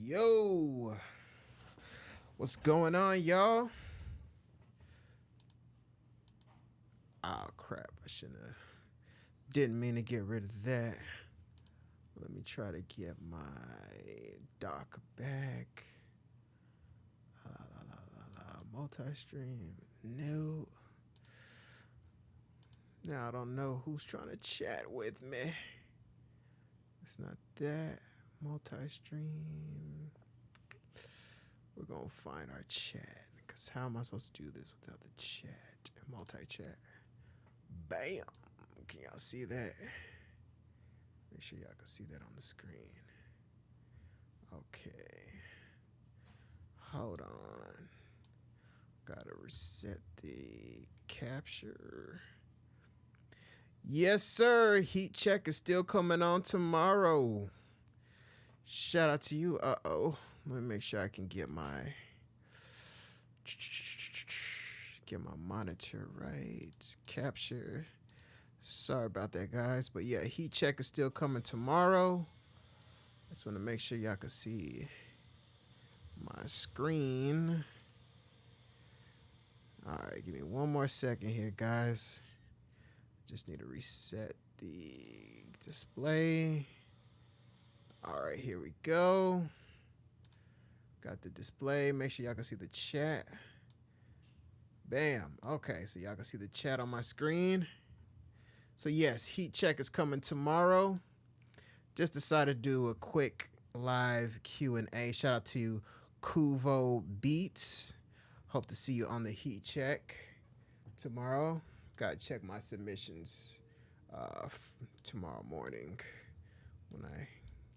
Yo, what's going on, y'all? Oh crap! I shouldn't have. Didn't mean to get rid of that. Let me try to get my dock back. Multi-stream. No. Now I don't know who's trying to chat with me. It's not that. Multi-stream. We're gonna find our chat. Cause how am I supposed to do this without the chat? Multi-chat. Bam. Can y'all see that? Make sure y'all can see that on the screen. Okay. Hold on. Gotta reset the capture. Yes, sir. Heat check is still coming on tomorrow. Shout out to you. Uh-oh. Let me make sure I can get my monitor right. Capture. Sorry about that, guys. But yeah, heat check is still coming tomorrow. Just want to make sure y'all can see my screen. All right, give me one more second here, guys. Just need to reset the display. All right, here we go. Got the display. Make sure y'all can see the chat. Bam. Okay, so y'all can see the chat on my screen. So yes, heat check is coming tomorrow. Just decided to do a quick live Q&A. Shout out to Kuvo Beats. Hope to see you on the heat check tomorrow. Gotta check my submissions tomorrow morning when I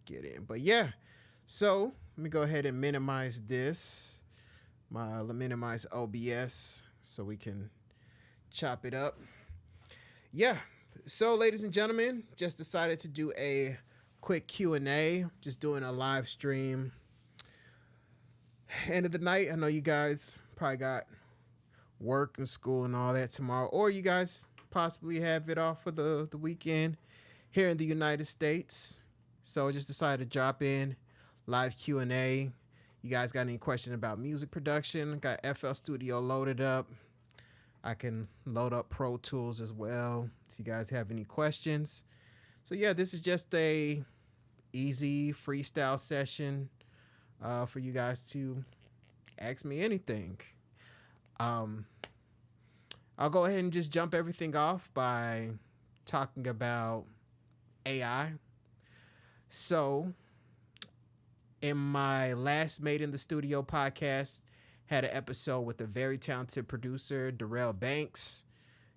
get in. But yeah, so let me go ahead and minimize this. Minimize OBS so we can chop it up. Yeah, so ladies and gentlemen, just decided to do a quick Q&A. Just doing a live stream. End of the night. I know you guys probably got work and school and all that tomorrow, or you guys possibly have it off for the weekend here in the United States. So I just decided to drop in live Q&A. You guys got any questions about music production? Got FL Studio loaded up. I can load up Pro Tools as well if you guys have any questions. So yeah, this is just a easy freestyle session for you guys to ask me anything. I'll go ahead and just jump everything off by talking about AI. So in my last Made in the Studio podcast, had an episode with a very talented producer, Darrell Banks.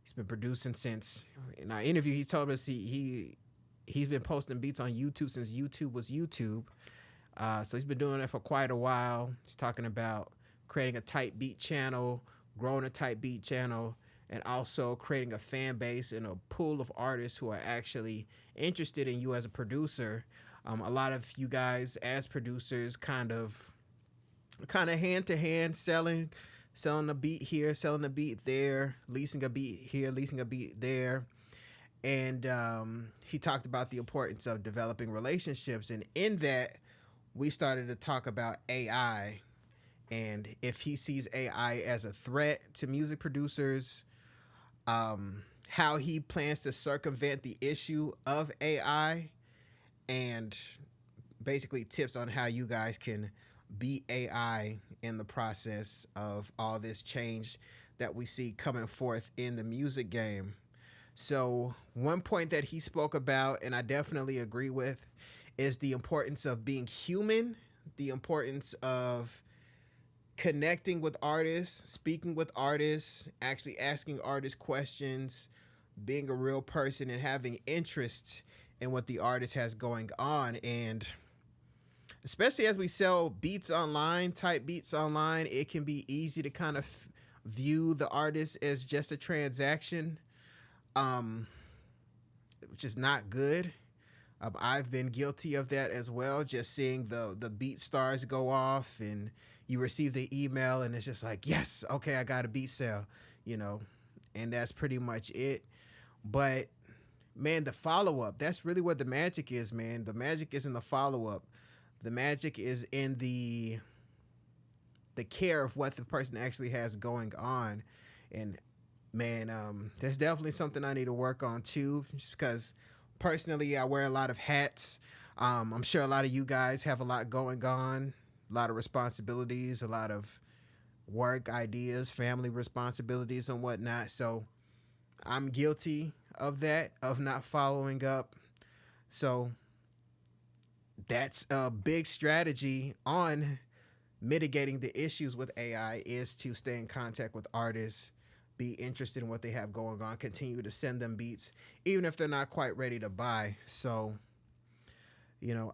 He's been producing since, in our interview, he told us he's been posting beats on YouTube since YouTube was YouTube. So he's been doing it for quite a while. He's talking about creating a tight beat channel, growing a tight beat channel, and also creating a fan base and a pool of artists who are actually interested in you as a producer. A lot of you guys as producers kind of hand to hand selling a beat here, selling a beat there, leasing a beat here, leasing a beat there. And he talked about the importance of developing relationships. And in that, we started to talk about AI and if he sees AI as a threat to music producers, how he plans to circumvent the issue of AI, and basically tips on how you guys can beat AI in the process of all this change that we see coming forth in the music game. So one point that he spoke about, and I definitely agree with, is the importance of being human, the importance of connecting with artists, speaking with artists, actually asking artists questions, being a real person and having interest in what the artist has going on. And especially as we sell beats online, type beats online, it can be easy to kind of view the artist as just a transaction, which is not good. I've been guilty of that as well, just seeing the beat stars go off and you receive the email and it's just like, yes, okay, I got a beat sale, and that's pretty much it. But man, the follow-up, that's really what the magic is, man. The magic is in the follow-up. The magic is in the care of what the person actually has going on. And man, there's definitely something I need to work on too, just because personally I wear a lot of hats. I'm sure a lot of you guys have a lot going on, a lot of responsibilities, a lot of work ideas, family responsibilities, and whatnot. So I'm guilty of that, of not following up. So that's a big strategy on mitigating the issues with AI is to stay in contact with artists, be interested in what they have going on, continue to send them beats, even if they're not quite ready to buy. So,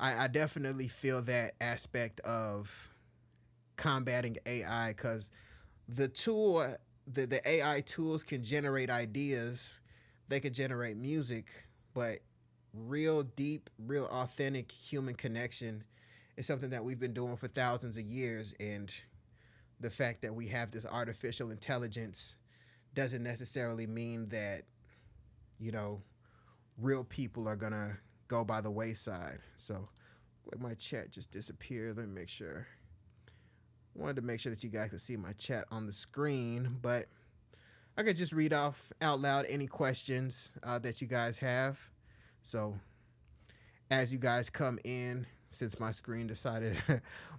I definitely feel that aspect of combating AI because the tool, the AI tools can generate ideas, they can generate music, but real deep, real authentic human connection is something that we've been doing for thousands of years. And the fact that we have this artificial intelligence doesn't necessarily mean that, you know, real people are going to go by the wayside. So, like my chat just disappeared. Let me make sure. Wanted to make sure that you guys could see my chat on the screen, but I could just read off out loud any questions that you guys have. So as you guys come in, since my screen decided,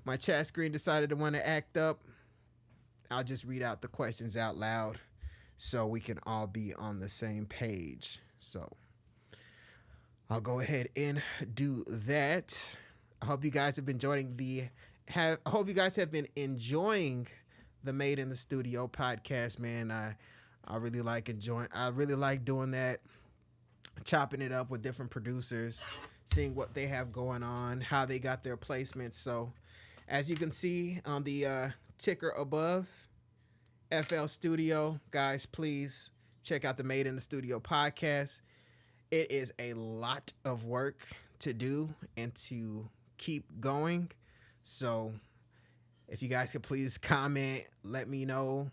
my chat screen decided to want to act up, I'll just read out the questions out loud so we can all be on the same page. So I'll go ahead and do that. I hope you guys have been I hope you guys have been enjoying the Made in the Studio podcast, man. I really like doing that, chopping it up with different producers, seeing what they have going on, how they got their placements. So as you can see on the ticker above, FL Studio, guys, please check out the Made in the Studio podcast. It is a lot of work to do and to keep going. So if you guys could please comment, let me know.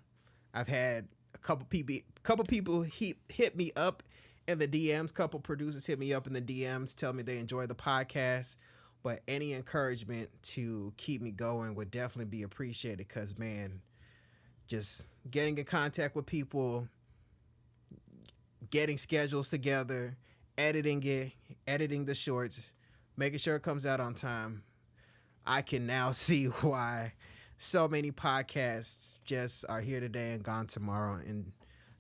I've had a couple people hit me up in the DMs. Couple producers hit me up in the DMs, tell me they enjoy the podcast. But any encouragement to keep me going would definitely be appreciated because, man, just getting in contact with people, getting schedules together, editing the shorts, making sure it comes out on time. I can now see why so many podcasts just are here today and gone tomorrow and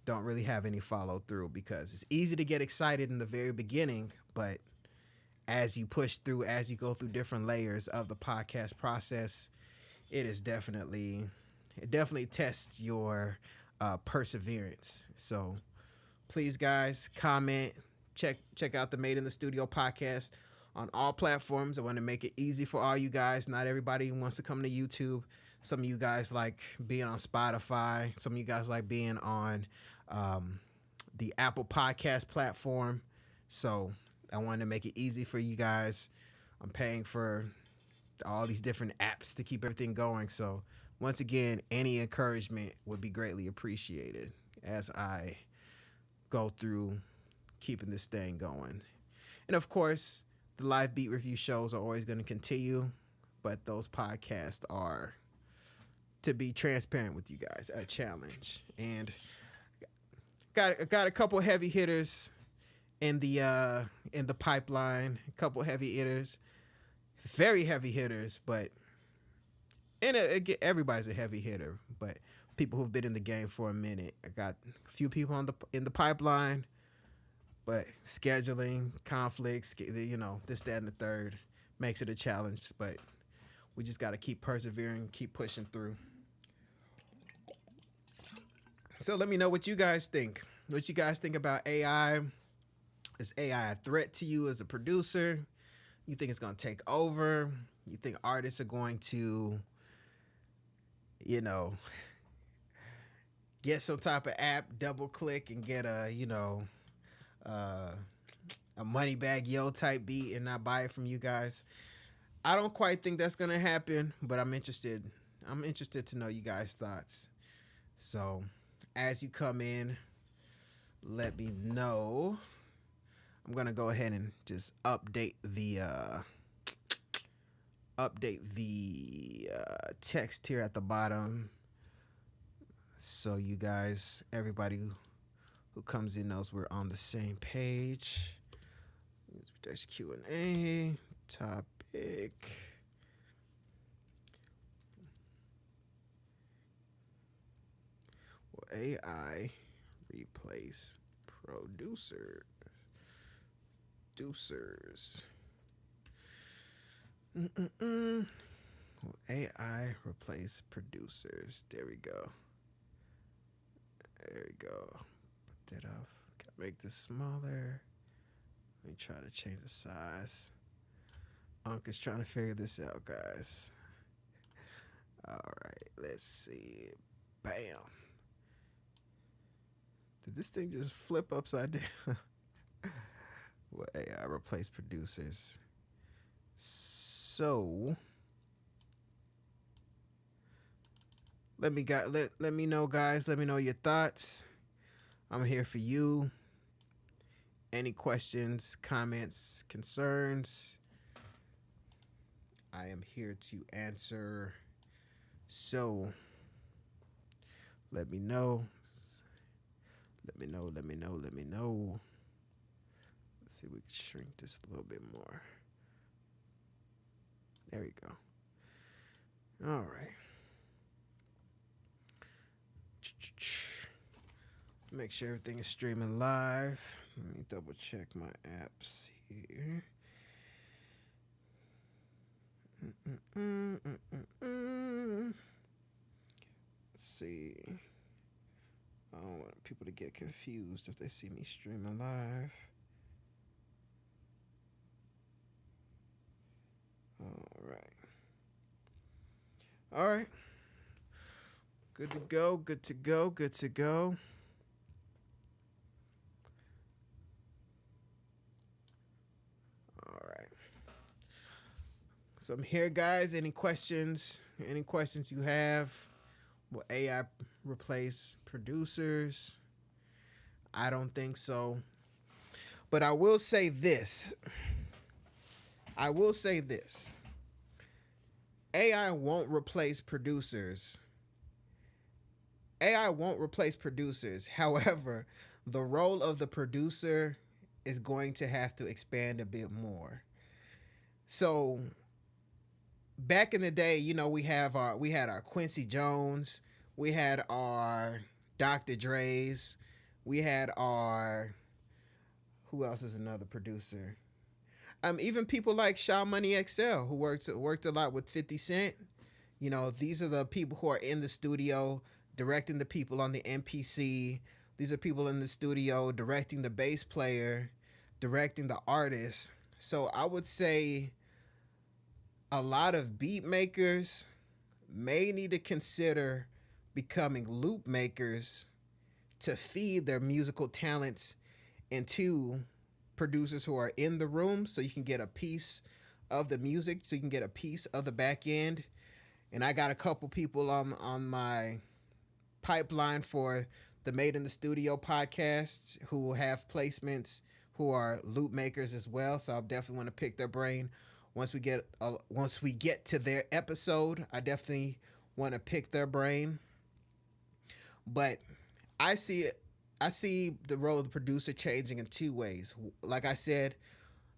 don't really have any follow through, because it's easy to get excited in the very beginning, but as you push through, as you go through different layers of the podcast process, it definitely tests your perseverance. So please, guys, comment, check out the Made in the Studio podcast on all platforms. I want to make it easy for all you guys. Not everybody wants to come to YouTube. Some of you guys like being on Spotify. Some of you guys like being on the Apple Podcast platform. So I wanted to make it easy for you guys. I'm paying for all these different apps to keep everything going. So once again, any encouragement would be greatly appreciated as I go through keeping this thing going. And of course, the live beat review shows are always going to continue, but those podcasts are, to be transparent with you guys, a challenge. And got a couple heavy hitters in the pipeline, a couple heavy hitters, very heavy hitters, but everybody's a heavy hitter, but people who've been in the game for a minute. I got a few people in the pipeline, but scheduling, conflicts, this, that, and the third makes it a challenge. But we just got to keep persevering, keep pushing through. So let me know what you guys think. What you guys think about AI? Is AI a threat to you as a producer? You think it's going to take over? You think artists are going to, get some type of app, double click and get a Moneybagg Yo type beat and not buy it from you guys? I don't quite think that's gonna happen, but I'm interested to know you guys' thoughts. So as you come in, let me know. I'm gonna go ahead and just update the update the text here at the bottom so you guys, everybody who comes in knows we're on the same page. There's Q&A, topic. Will AI replace producers? Will AI replace producers? There we go. There we go. Put that off. Gotta make this smaller. Let me try to change the size. Unc is trying to figure this out, guys. All right, let's see. Bam. Did this thing just flip upside down? Will AI replace producers? So let me know, guys. Let me know your thoughts. I'm here for you. Any questions, comments, concerns, I am here to answer. So let me know. Let me know. Let's see if we can shrink this a little bit more. There we go. All right. Make sure everything is streaming live. Let me double check my apps here. Let's see. I don't want people to get confused if they see me streaming live. All right. Good to go. All right. So I'm here, guys. Any questions? Any questions you have? Will AI replace producers? I don't think so. But I will say this. AI won't replace producers. However, the role of the producer is going to have to expand a bit more. So back in the day, we had our Quincy Jones, we had our Dr. Dre's, we had our, who else is another producer? Even people like Shaw Money XL, who worked a lot with 50 Cent. These are the people who are in the studio directing the people on the MPC. These are people in the studio directing the bass player, directing the artist. So I would say a lot of beat makers may need to consider becoming loop makers to feed their musical talents into producers who are in the room, so you can get a piece of the music, so you can get a piece of the back end. And I got a couple people on my pipeline for the Made in the Studio podcast who have placements, who are loop makers as well. So I definitely want to pick their brain once we get to their episode. I definitely want to pick their brain. But I see the role of the producer changing in two ways. Like I said,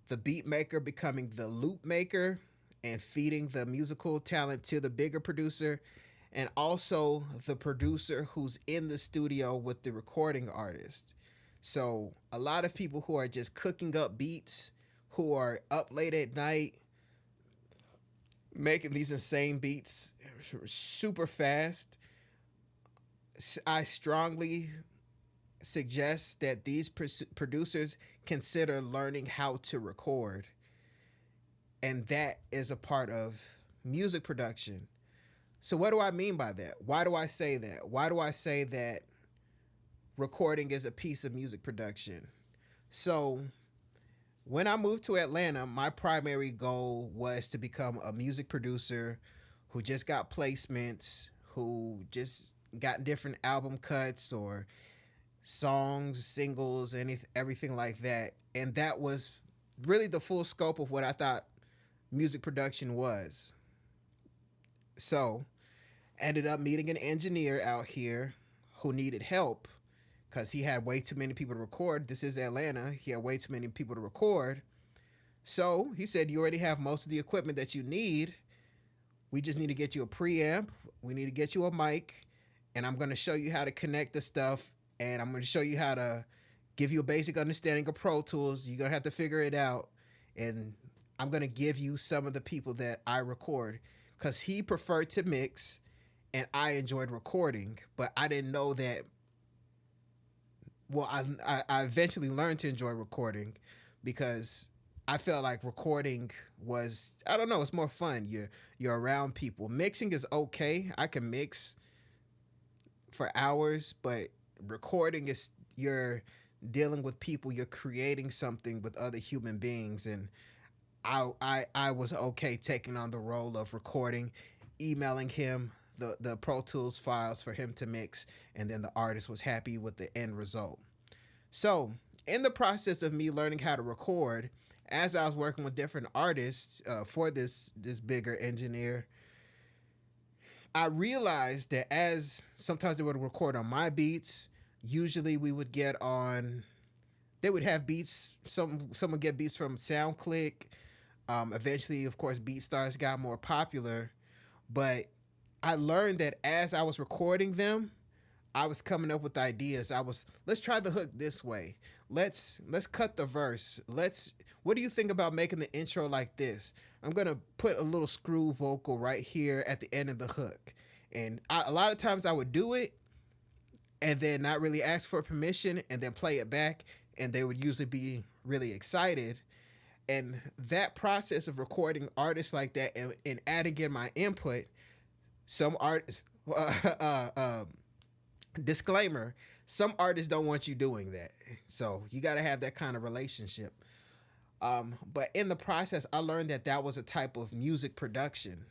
the beat maker becoming the loop maker and feeding the musical talent to the bigger producer, and also the producer who's in the studio with the recording artist. So a lot of people who are just cooking up beats, who are up late at night, making these insane beats super fast, I strongly suggest that these producers consider learning how to record. And that is a part of music production. So what do I mean by that? Why do I say that? Why do I say that recording is a piece of music production? So when I moved to Atlanta, my primary goal was to become a music producer who just got placements, who just got different album cuts or songs, singles, everything like that. And that was really the full scope of what I thought music production was. So, ended up meeting an engineer out here who needed help because he had way too many people to record. This is Atlanta. He had way too many people to record. So he said, "You already have most of the equipment that you need. We just need to get you a preamp. We need to get you a mic. And I'm going to show you how to connect the stuff. And I'm going to show you how to give you a basic understanding of Pro Tools. You're going to have to figure it out. And I'm going to give you some of the people that I record." Because he preferred to mix and I enjoyed recording. But I didn't know that. Well, I eventually learned to enjoy recording because I felt like recording was, I don't know, it's more fun. You're around people. Mixing is okay. I can mix for hours, but recording is, you're dealing with people, you're creating something with other human beings, and I was okay taking on the role of recording, emailing him the Pro Tools files for him to mix, and then the artist was happy with the end result. So, in the process of me learning how to record, as I was working with different artists for this bigger engineer, I realized that as sometimes they would record on my beats, usually we would get on. They would have beats. Some would get beats from SoundClick. Eventually, of course, BeatStars got more popular, but I learned that as I was recording them, I was coming up with ideas. Let's try the hook this way. Let's cut the verse. What do you think about making the intro like this? I'm gonna put a little screw vocal right here at the end of the hook. And a lot of times I would do it and then not really ask for permission and then play it back, and they would usually be really excited. And that process of recording artists like that and adding in my input, some artists, disclaimer, some artists don't want you doing that. So you got to have that kind of relationship. But in the process, I learned that that was a type of music production.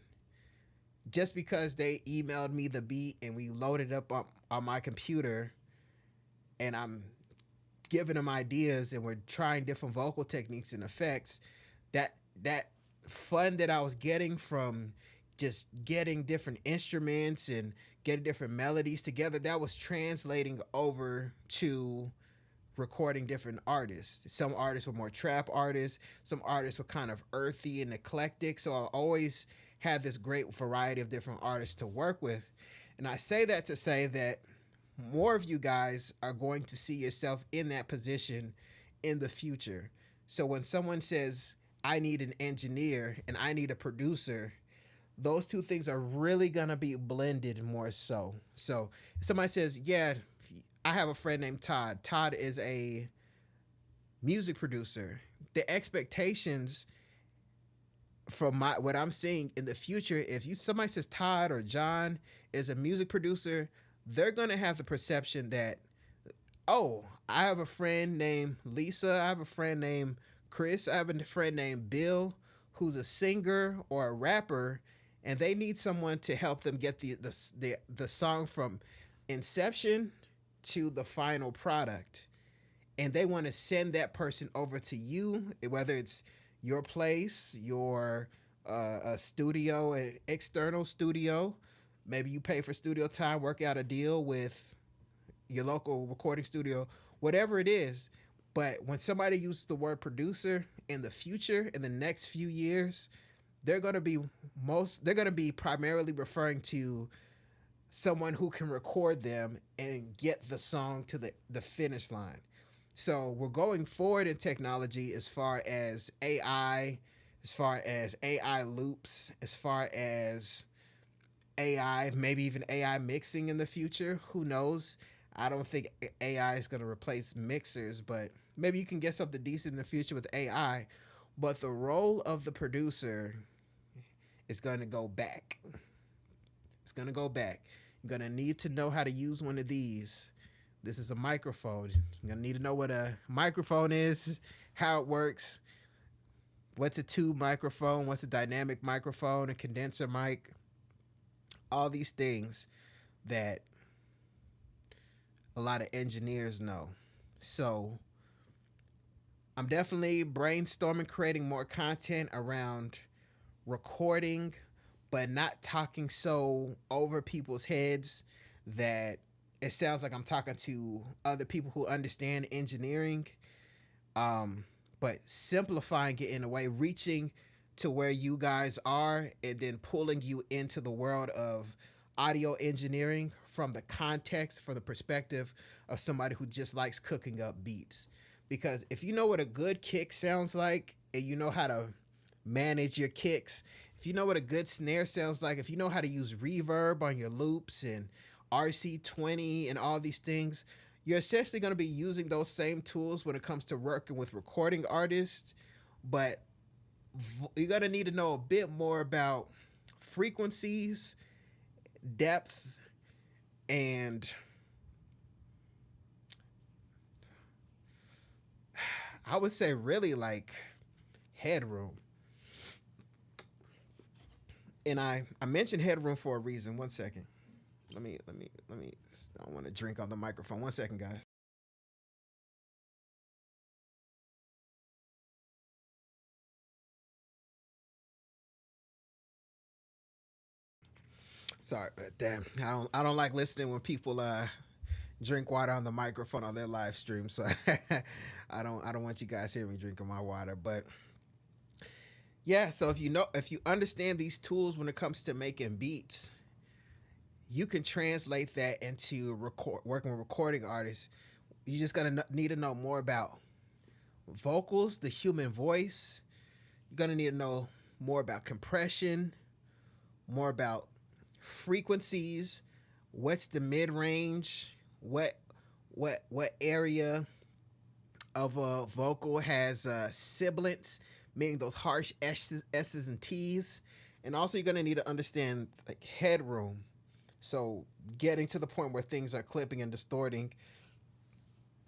Just because they emailed me the beat and we loaded up on my computer and I'm giving them ideas and we're trying different vocal techniques and effects, that fun that I was getting from just getting different instruments and getting different melodies together, that was translating over to recording different artists. Some artists were more trap artists, some artists were kind of earthy and eclectic. So I always had this great variety of different artists to work with. And I say that to say that more of you guys are going to see yourself in that position in the future. So when someone says, "I need an engineer and I need a producer," those two things are really going to be blended more so. So if somebody says, "Yeah, I have a friend named Todd. Todd is a music producer." The expectations from what I'm seeing in the future, if somebody says Todd or John is a music producer, they're gonna have the perception that, oh, I have a friend named Lisa, I have a friend named Chris, I have a friend named Bill who's a singer or a rapper, and they need someone to help them get the song from inception to the final product. And they want to send that person over to you, whether it's your place, your a studio, an external studio. Maybe you pay for studio time, work out a deal with your local recording studio, whatever it is. But when somebody uses the word producer in the future, in the next few years, they're going to be primarily referring to someone who can record them and get the song to the finish line. So we're going forward in technology as far as AI, as far as AI loops, as far as AI, maybe even AI mixing in the future. Who knows? I don't think AI is going to replace mixers, but maybe you can get something decent in the future with AI. But the role of the producer is going to go back. It's going to go back. You're going to need to know how to use one of these. This is a microphone. You're going to need to know what a microphone is, how it works, what's a tube microphone, what's a dynamic microphone, a condenser mic, all these things that a lot of engineers know. So I'm definitely brainstorming creating more content around recording, but not talking so over people's heads that it sounds like I'm talking to other people who understand engineering. Um, but simplifying it in a way, reaching to where you guys are, and then pulling you into the world of audio engineering from the context, from the perspective of somebody who just likes cooking up beats. Because if you know what a good kick sounds like, and you know how to manage your kicks, if you know what a good snare sounds like, if you know how to use reverb on your loops and RC20 and all these things, you're essentially going to be using those same tools when it comes to working with recording artists. But you're going to need to know a bit more about frequencies, depth, and I would say really like headroom. And I mentioned headroom for a reason. One second. Let me. I don't want to drink on the microphone. One second, guys. Sorry, but damn, I don't like listening when people drink water on the microphone on their live stream. So I don't want you guys hearing me drinking my water. But yeah, so if you understand these tools when it comes to making beats, you can translate that into working with recording artists. You just gonna need to know more about vocals, the human voice. You're gonna need to know more about compression, more about frequencies. What's the mid range? What area of a vocal has sibilants, meaning those harsh S's and T's. And also, you're gonna need to understand like headroom. So getting to the point where things are clipping and distorting.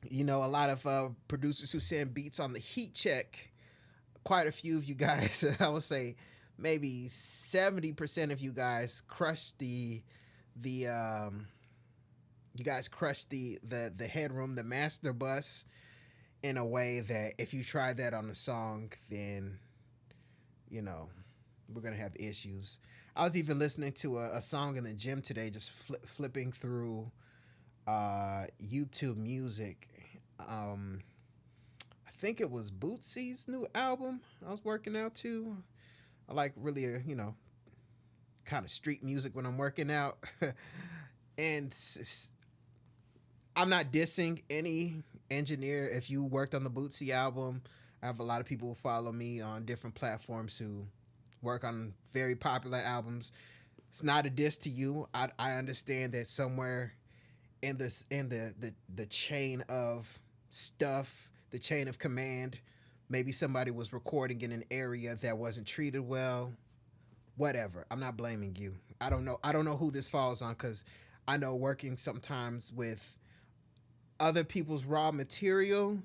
You know, a lot of producers who send beats on the heat check. Quite a few of you guys, I would say, maybe 70% of you guys crush the you guys crush the headroom, the master bus, in a way that if you try that on a song, then you know we're gonna have issues. I was even listening to a song in the gym today, just flipping through YouTube Music. I think it was Bootsy's new album. I was working out too. I like really, kind of street music when I'm working out, and I'm not dissing any engineer. If you worked on the Bootsy album, I have a lot of people who follow me on different platforms who work on very popular albums. It's not a diss to you. I understand that somewhere in the chain of stuff, the chain of command, maybe somebody was recording in an area that wasn't treated well. Whatever. I'm not blaming you. I don't know who this falls on, because I know working sometimes with other people's raw material,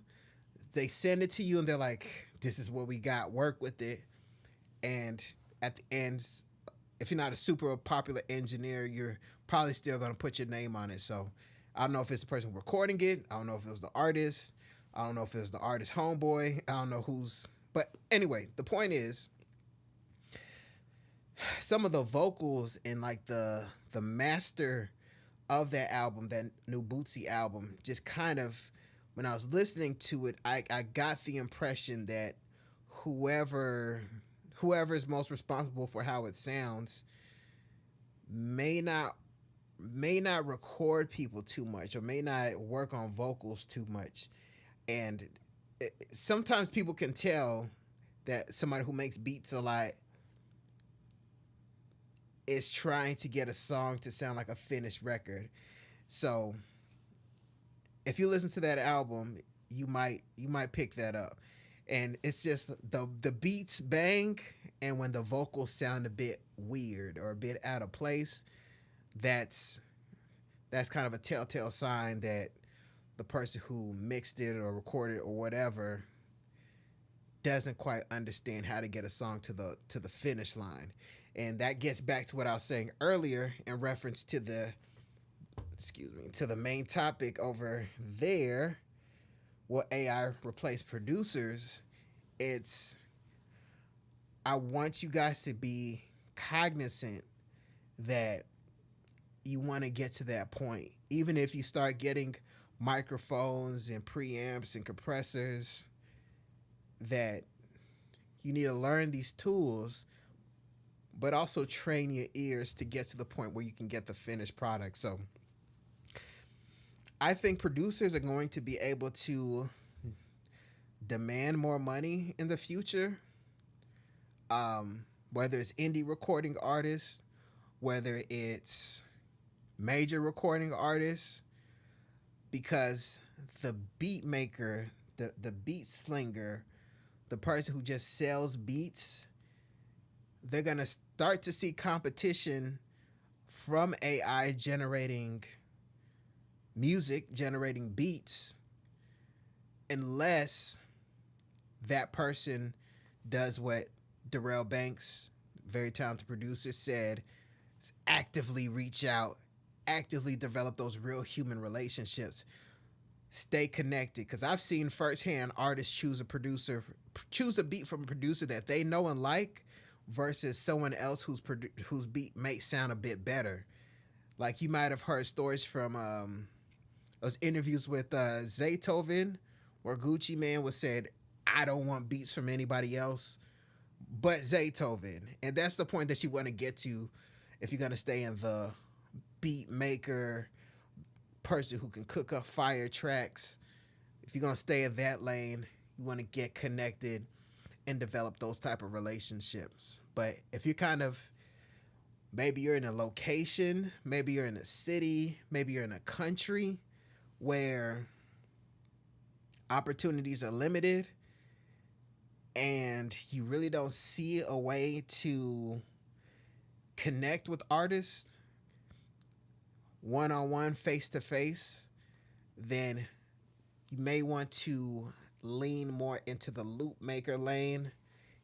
they send it to you and they're like, "This is what we got. Work with it." And at the end, if you're not a super popular engineer, you're probably still gonna put your name on it. So I don't know if it's the person recording it. I don't know if it was the artist. I don't know if it was the artist homeboy. I don't know who's. But anyway, the point is, some of the vocals in like the master of that album, that new Bootsy album, just kind of, when I was listening to it, I got the impression that whoever whoever is most responsible for how it sounds may not record people too much, or may not work on vocals too much. And sometimes people can tell that somebody who makes beats a lot is trying to get a song to sound like a finished record. So if you listen to that album, you might pick that up. And it's just the beats bang, and when the vocals sound a bit weird or a bit out of place, that's that's kind of a telltale sign that the person who mixed it or recorded it or whatever doesn't quite understand how to get a song to the finish line. And that gets back to what I was saying earlier in reference to the, excuse me, to the main topic over there. Will AI replace producers? It's I want you guys to be cognizant that you want to get to that point. Even if you start getting microphones and preamps and compressors, that you need to learn these tools, but also train your ears to get to the point where you can get the finished product. So I think producers are going to be able to demand more money in the future. Whether it's indie recording artists, whether it's major recording artists, because the beat maker, the beat slinger, the person who just sells beats, they're going to start to see competition from AI generating music, generating beats, unless that person does what Darrell Banks, very talented producer, said, is actively reach out, actively develop those real human relationships, stay connected. Because I've seen firsthand artists choose a beat from a producer that they know and like versus someone else whose beat may sound a bit better. Like you might have heard stories from those interviews with Zaytoven, where Gucci Mane was said, I don't want beats from anybody else but Zaytoven. And that's the point that you want to get to if you're going to stay in the beat maker, person who can cook up fire tracks. If you're going to stay in that lane, you want to get connected and develop those type of relationships. But if you're kind of, maybe you're in a location, maybe you're in a city, maybe you're in a country where opportunities are limited and you really don't see a way to connect with artists one-on-one, face-to-face, then you may want to lean more into the loop maker lane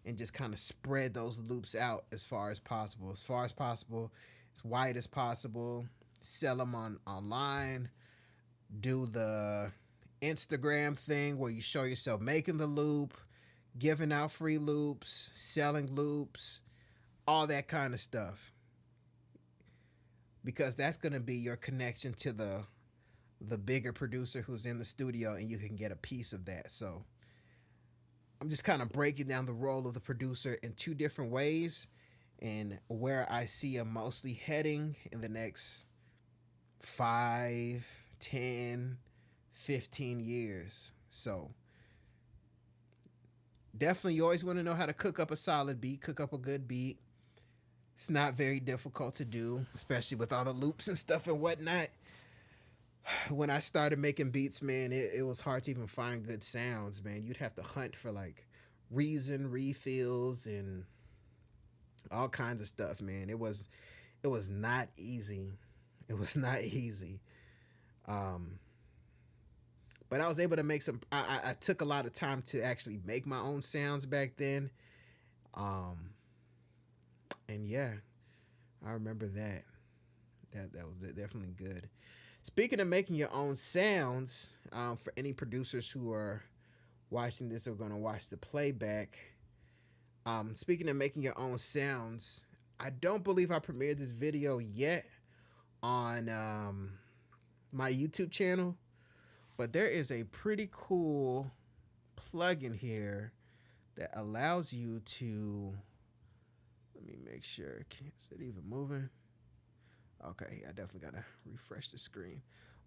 and just kind of spread those loops out as far as possible. As wide as possible. Sell them online. Do the Instagram thing where you show yourself making the loop, giving out free loops, selling loops, all that kind of stuff. Because that's going to be your connection to the bigger producer who's in the studio, and you can get a piece of that. So I'm just kind of breaking down the role of the producer in two different ways and where I see them mostly heading in the next 5, 10, 15 years. So definitely you always want to know how to cook up a solid beat, cook up a good beat. It's not very difficult to do, especially with all the loops and stuff and whatnot. When I started making beats, man, it was hard to even find good sounds, man. You'd have to hunt for like Reason refills and all kinds of stuff, man. It was not easy. It was not easy. But I was able to make some. I took a lot of time to actually make my own sounds back then. And yeah, I remember that. That was definitely good. Speaking of making your own sounds, for any producers who are watching this or going to watch the playback, speaking of making your own sounds, I don't believe I premiered this video yet on my YouTube channel, but there is a pretty cool plugin here that allows you to, let me make sure, is it even moving? Okay, I definitely gotta refresh the screen.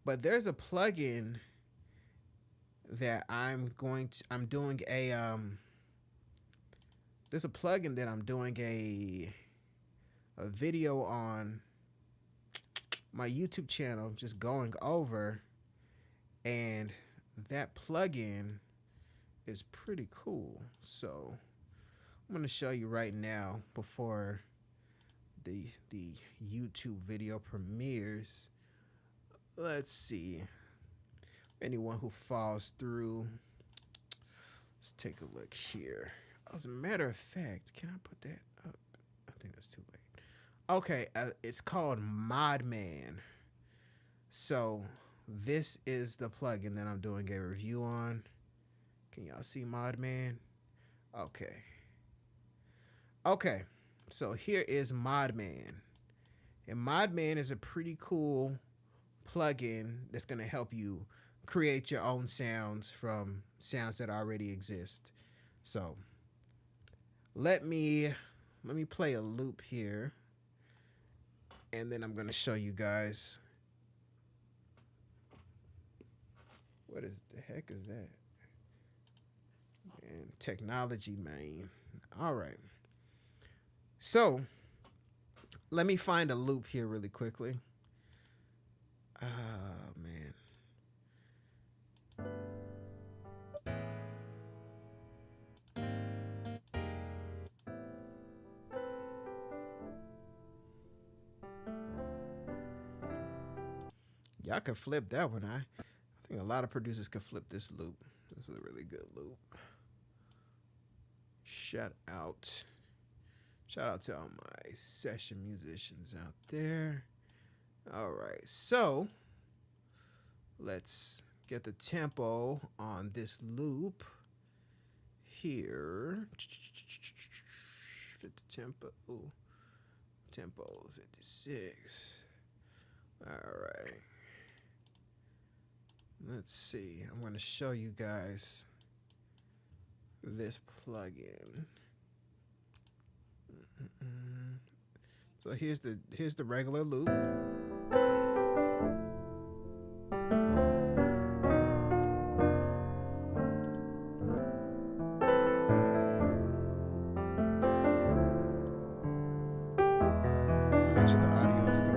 But there's a plugin that I'm doing a video on my YouTube channel, just going over, and that plugin is pretty cool. So I'm gonna show you right now before the YouTube video premieres. Let's see. Anyone who falls through. Let's take a look here. As a matter of fact, can I put that up? I think that's too late. Okay, it's called Modman. So this is the plugin that I'm doing a review on. Can y'all see Modman? Okay. Okay, so here is ModMan. And ModMan is a pretty cool plugin that's going to help you create your own sounds from sounds that already exist. So let me play a loop here, and then I'm going to show you guys. What is the heck is that? Man, technology, man. All right. So let me find a loop here really quickly. Oh, man. Y'all can flip that one. I think a lot of producers can flip this loop. This is a really good loop. Shout out to all my session musicians out there. All right, so let's get the tempo on this loop here. Fit the tempo. Tempo 56. All right. Let's see. I'm going to show you guys this plugin. So here's the regular loop. Make sure the audio is going.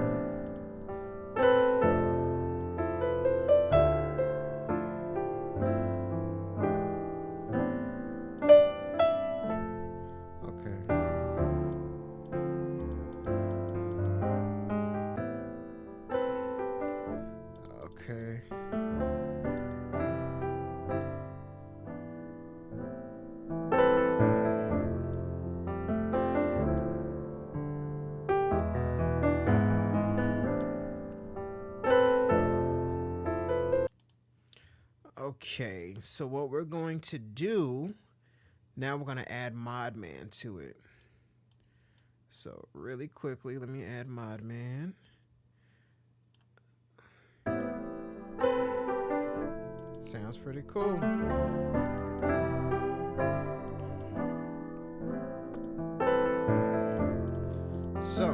Okay. Okay, so what we're going to do now, we're going to add ModMan to it. So really quickly, let me add ModMan. Sounds pretty cool. So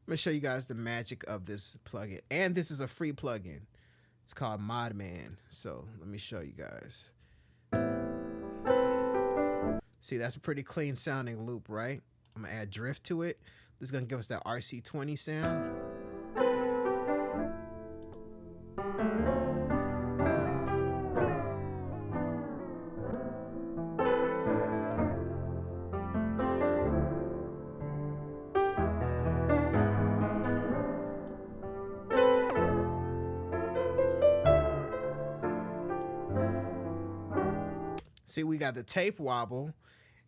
I'm gonna show you guys the magic of this plugin, and this is a free plugin. It's called ModMan. So let me show you guys. See, that's a pretty clean sounding loop, right? I'm gonna add drift to it. This is gonna give us that RC20 sound. See, we got the tape wobble,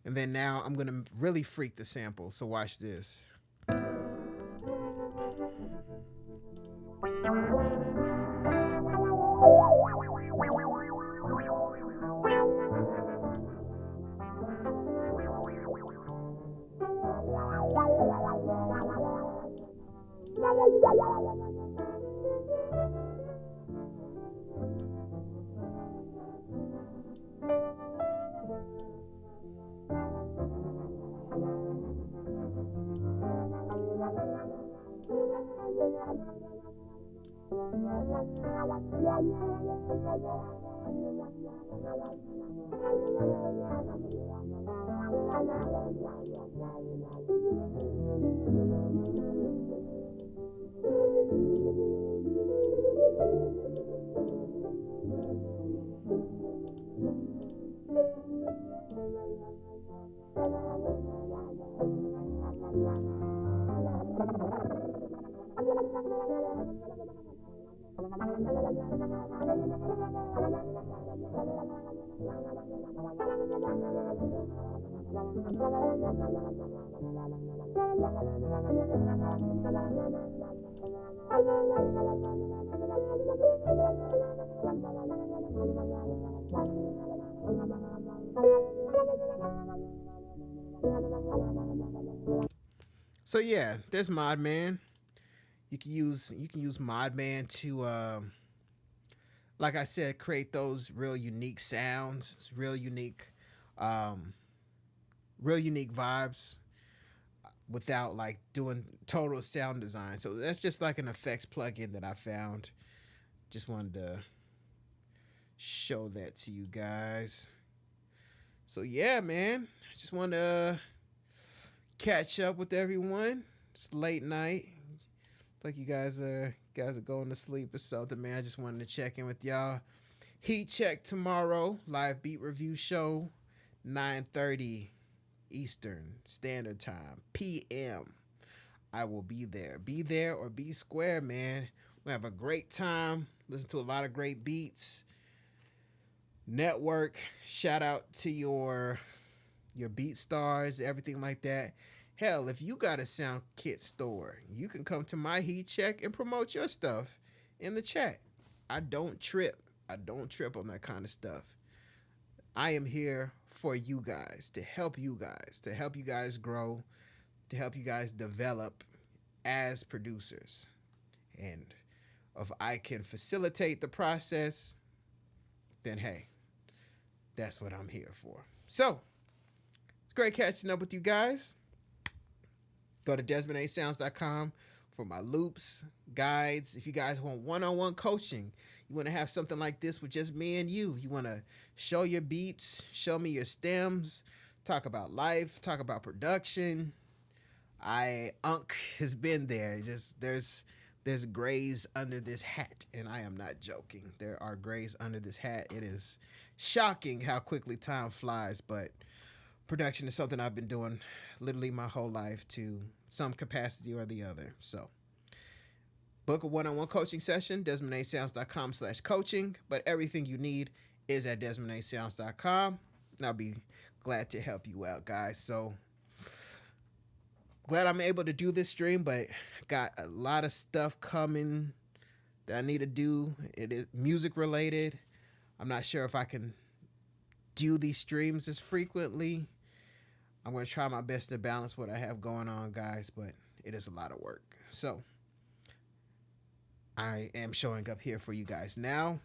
and then now I'm gonna really freak the sample. So watch this. So yeah, there's Modman. You can use Modman to like I said, create those real unique sounds, um, real unique vibes without like doing total sound design. So that's just like an effects plugin that I found. Just wanted to show that to you guys. So yeah, man, I just want to catch up with everyone. It's late night. Like you guys are going to sleep or something, man. I just wanted to check in with y'all. Heat check tomorrow, live beat review show, 9:30 Eastern Standard Time, PM. I will be there. Be there or be square, man. We have a great time. Listen to a lot of great beats. Network. Shout out to your beat stars, everything like that. Hell, if you got a sound kit store, you can come to my heat check and promote your stuff in the chat. I don't trip. I don't trip on that kind of stuff. I am here for you guys, to help you guys grow, to help you guys develop as producers. And if I can facilitate the process, then hey, that's what I'm here for. So, it's great catching up with you guys. Go to DesmondASounds.com for my loops, guides. If you guys want one-on-one coaching, you want to have something like this with just me and you want to show your beats, show me your stems, talk about life, talk about production. Unc has been there. Just there's grays under this hat, and I am not joking. There are grays under this hat. It is shocking how quickly time flies, but production is something I've been doing literally my whole life to some capacity or the other. So book a one-on-one coaching session, DesmondASounds.com/coaching, but everything you need is at DesmondASounds.com, and I'll be glad to help you out, guys. So glad I'm able to do this stream, but got a lot of stuff coming that I need to do. It is music related. I'm not sure if I can do these streams as frequently. I'm going to try my best to balance what I have going on, guys, but it is a lot of work. So I am showing up here for you guys now.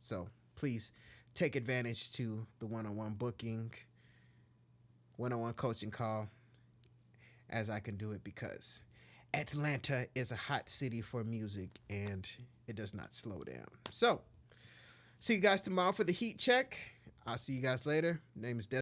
So please take advantage to the one-on-one booking, one-on-one coaching call as I can do it, because Atlanta is a hot city for music and it does not slow down. So see you guys tomorrow for the heat check. I'll see you guys later. My name is Des.